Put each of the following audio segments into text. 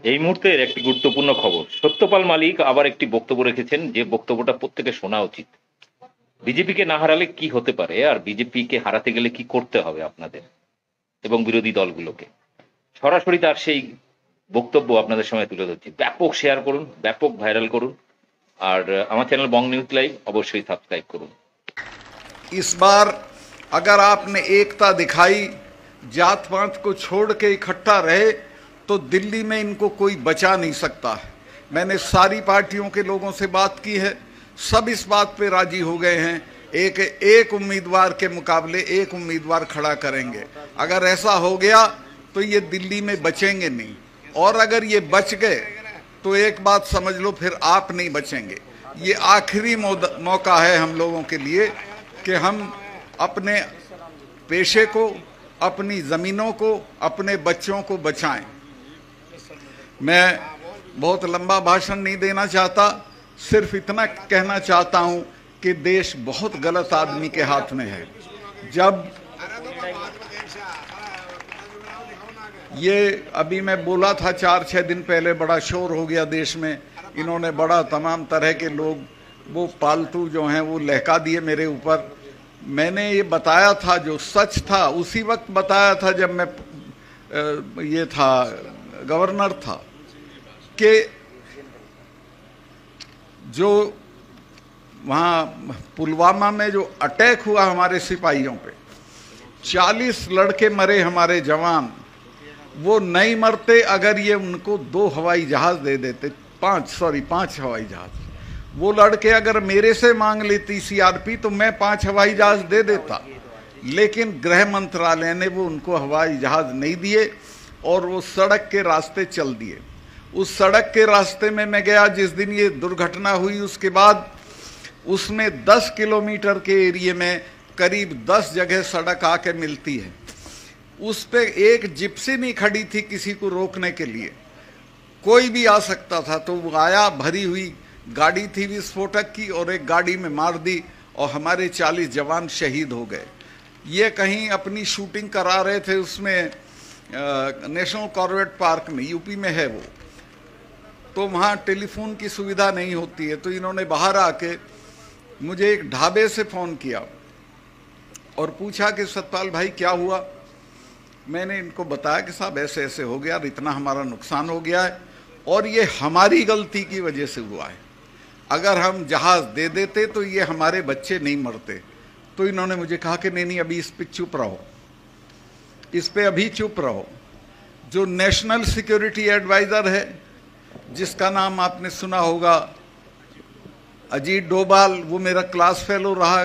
এই মুহূর্তের একটি গুরুত্বপূর্ণ খবর। সত্যপাল মালিক আবার একটি বক্তব্য রেখেছেন, যে বক্তব্যটা প্রত্যেকের শোনা উচিত। বিজেপিকে না হারালে কি হতে পারে, আর বিজেপিকে হারাতে গেলে কি করতে হবে আপনাদের এবং বিরোধী দলগুলোকে। সরাসরি তার সেই বক্তব্য আপনাদের সামনে তুলে ধরছি। ব্যাপক শেয়ার করুন, ব্যাপক ভাইরাল করুন, আর আমার চ্যানেল বং নিউজ লাইভ অবশ্যই সাবস্ক্রাইব করুন। इस बार अगर आपने एकता दिखाई, जात पात को छोड़ के इकट्ठा रहे, तो दिल्ली में इनको कोई बचा नहीं सकता है। मैंने सारी पार्टियों के लोगों से बात की है, सब इस बात पे राजी हो गए हैं। एक उम्मीदवार के मुकाबले एक उम्मीदवार खड़ा करेंगे। अगर ऐसा हो गया तो ये दिल्ली में बचेंगे नहीं, और अगर ये बच गए तो एक बात समझ लो, फिर आप नहीं बचेंगे। ये आखिरी मौका है हम लोगों के लिए कि हम अपने पेशे को, अपनी ज़मीनों को, अपने बच्चों को बचाएं। मैं बहुत लंबा भाषण नहीं देना चाहता, सिर्फ इतना कहना चाहता हूं कि देश बहुत गलत आदमी के हाथ में है। जब ये अभी मैं बोला था 4-6 दिन पहले, बड़ा शोर हो गया देश में। इन्होंने बड़ा तमाम तरह के लोग वो पालतू जो हैं वो लहका दिए मेरे ऊपर। मैंने ये बताया था, जो सच था उसी वक्त बताया था जब मैं ये था गवर्नर था, कि जो वहाँ पुलवामा में जो अटैक हुआ हमारे सिपाहियों पे, 40 लड़के मरे हमारे जवान। वो नहीं मरते अगर ये उनको 2 हवाई जहाज दे देते, 5 हवाई जहाज। वो लड़के अगर मेरे से मांग लेती सीआरपी तो मैं 5 हवाई जहाज दे देता, लेकिन गृह मंत्रालय ने वो उनको हवाई जहाज नहीं दिए और वो सड़क के रास्ते चल दिए। उस सड़क के रास्ते में मैं गया जिस दिन ये दुर्घटना हुई, उसके बाद उसमें 10 किलोमीटर के एरिया में करीब 10 जगह सड़क आके मिलती है। उस पे एक जिप्सी नहीं खड़ी थी किसी को रोकने के लिए, कोई भी आ सकता था। तो वो आया, भरी हुई गाड़ी थी विस्फोटक की, और एक गाड़ी में मार दी और हमारे 40 जवान शहीद हो गए। ये कहीं अपनी शूटिंग करा रहे थे उसमें नेशनल कॉर्बेट पार्क में, यूपी में है वो। तो वहाँ टेलीफोन की सुविधा नहीं होती है, तो इन्होंने बाहर आके मुझे एक ढाबे से फ़ोन किया और पूछा कि सतपाल भाई क्या हुआ। मैंने इनको बताया कि साहब ऐसे ऐसे हो गया, इतना हमारा नुकसान हो गया है और ये हमारी गलती की वजह से हुआ है। अगर हम जहाज़ दे देते तो ये हमारे बच्चे नहीं मरते। तो इन्होंने मुझे कहा कि नहीं अभी इस पे चुप रहो, इस पे अभी चुप रहो। जो नेशनल सिक्योरिटी एडवाइज़र है, जिसका नाम आपने सुना होगा, अजीत डोभाल, वो मेरा क्लास फेलो रहा,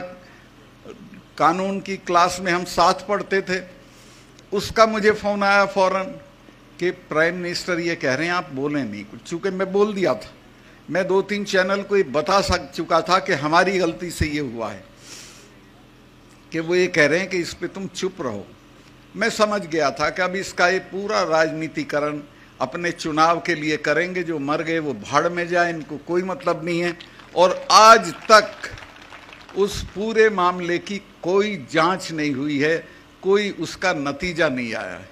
कानून की क्लास में हम साथ पढ़ते थे। उसका मुझे फ़ोन आया फ़ौरन कि प्राइम मिनिस्टर ये कह रहे हैं आप बोलें नहीं कुछ। चूँकि मैं बोल दिया था, मैं 2-3 चैनल को ये बता चुका था कि हमारी गलती से ये हुआ है, कि वो ये कह रहे हैं कि इस पे तुम चुप रहो। मैं समझ गया था कि अब इसका ये पूरा राजनीतिकरण अपने चुनाव के लिए करेंगे। जो मर गए वो भाड़ में जाए, इनको कोई मतलब नहीं है। और आज तक उस पूरे मामले की कोई जांच नहीं हुई है, कोई उसका नतीजा नहीं आया है।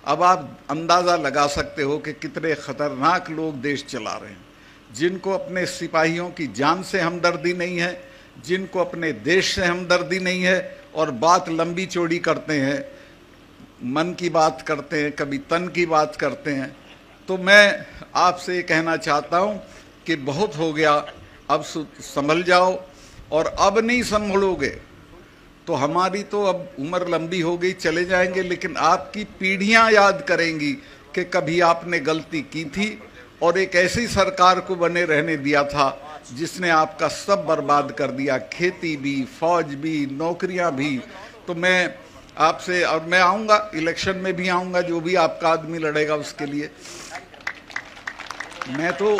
अब आप अंदाज़ा लगा सकते हो कि कितने ख़तरनाक लोग देश चला रहे हैं, जिनको अपने सिपाहियों की जान से हमदर्दी नहीं है, जिनको अपने देश से हमदर्दी नहीं है, और बात लंबी चौड़ी करते हैं, मन की बात करते हैं, कभी तन की बात करते हैं। तो मैं आपसे ये कहना चाहता हूँ कि बहुत हो गया, अब संभल जाओ। और अब नहीं संभलोगे तो हमारी तो अब उम्र लंबी हो गई, चले जाएंगे, लेकिन आपकी पीढ़ियां याद करेंगी कि कभी आपने गलती की थी और एक ऐसी सरकार को बने रहने दिया था जिसने आपका सब बर्बाद कर दिया, खेती भी, फौज भी, नौकरियां भी। तो मैं आपसे, और मैं आऊँगा, इलेक्शन में भी आऊँगा, जो भी आपका आदमी लड़ेगा उसके लिए। मैं तो,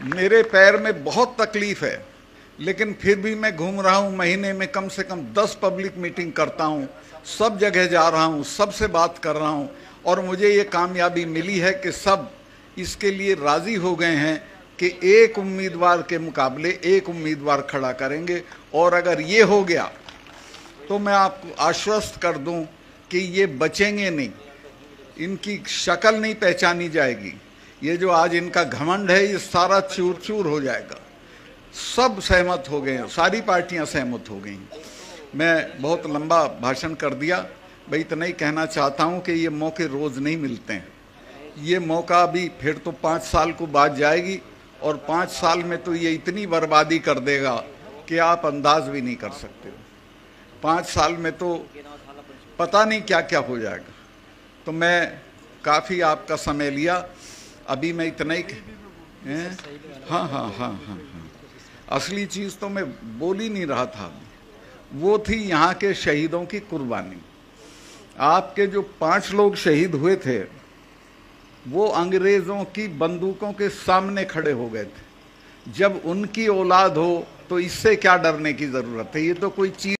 मेरे पैर में बहुत तकलीफ़ है, लेकिन फिर भी मैं घूम रहा हूँ। महीने में कम से कम 10 पब्लिक मीटिंग करता हूँ, सब जगह जा रहा हूँ, सबसे बात कर रहा हूँ, और मुझे ये कामयाबी मिली है कि सब इसके लिए राज़ी हो गए हैं कि एक उम्मीदवार के मुकाबले एक उम्मीदवार खड़ा करेंगे। और अगर ये हो गया तो मैं आपको आश्वस्त कर दूं कि ये बचेंगे नहीं, इनकी शक्ल नहीं पहचानी जाएगी। ये जो आज इनका घमंड है ये सारा चूर चूर हो जाएगा। सब सहमत हो गए, सारी पार्टियां सहमत हो गई। मैं बहुत लंबा भाषण कर दिया, भाई इतना ही कहना चाहता हूं कि ये मौके रोज नहीं मिलते हैं। ये मौका भी फिर तो 5 साल को बाद जाएगी और 5 साल में तो ये इतनी बर्बादी कर देगा कि आप अंदाज भी नहीं कर सकते। 5 साल में तो पता नहीं क्या क्या हो जाएगा। तो मैं काफ़ी आपका समय लिया, अभी मैं इतना ही हाँ, असली चीज़ तो मैं बोल ही नहीं रहा था, वो थी यहाँ के शहीदों की कुर्बानी। आपके जो 5 लोग शहीद हुए थे वो अंग्रेज़ों की बंदूकों के सामने खड़े हो गए थे। जब उनकी औलाद हो तो इससे क्या डरने की ज़रूरत है, ये तो कोई चीज़